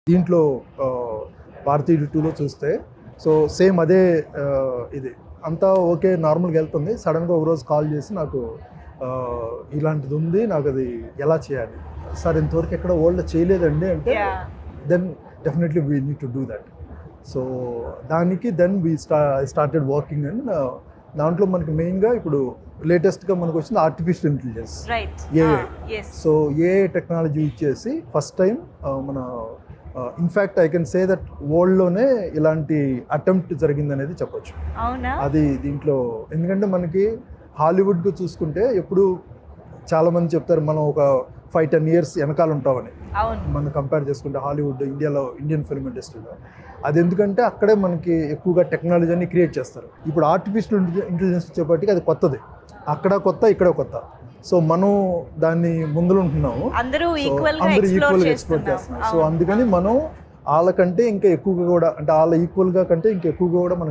దీంట్లో భారతీయ 2లో చూస్తే సో సేమ్ అదే ఇది అంతా ఓకే నార్మల్గా వెళ్తుంది. సడన్గా ఒకరోజు కాల్ చేసి నాకు ఇలాంటిది ఉంది, నాకు అది ఎలా చేయాలి సార్, ఇంతవరకు ఎక్కడ వరల్డ్లో చేయలేదండి అంటే then definitely we need to do that. So దానికి then we started working and దాంట్లో మనకి మెయిన్గా ఇప్పుడు లేటెస్ట్గా మనకు వచ్చింది artificial intelligence, AI. So AI technology ఇచ్చేసి ఫస్ట్ టైం మన in fact I can say that వరల్డ్లోనే ఇలాంటి అటెంప్ట్ జరిగిందనేది చెప్పొచ్చు. అది దీంట్లో ఎందుకంటే మనకి హాలీవుడ్గా చూసుకుంటే ఎప్పుడు చాలామంది చెప్తారు మనం ఒక 5-10 years వెనకాల ఉంటామని. మనం కంపేర్ చేసుకుంటే హాలీవుడ్ ఇండియాలో ఇండియన్ ఫిల్మ్ ఇండస్ట్రీలో అది ఎందుకంటే అక్కడే మనకి ఎక్కువగా టెక్నాలజీని క్రియేట్ చేస్తారు. ఇప్పుడు ఆర్టిఫిషియల్ ఇంటెలిజెన్స్ వచ్చేప్పటికి అది కొత్తది, అక్కడ కొత్త ఇక్కడ కొత్త. సో మనం దాన్ని ముందులో ఉంటున్నాము, అందరూ ఈక్వల్గా ఎక్స్ప్లోర్ చేస్తున్నాం. సో అందుకని మనం వాళ్ళకంటే ఇంకా ఎక్కువగా కూడా అంటే వాళ్ళ ఈక్వల్గా కంటే ఇంకా ఎక్కువగా కూడా మనం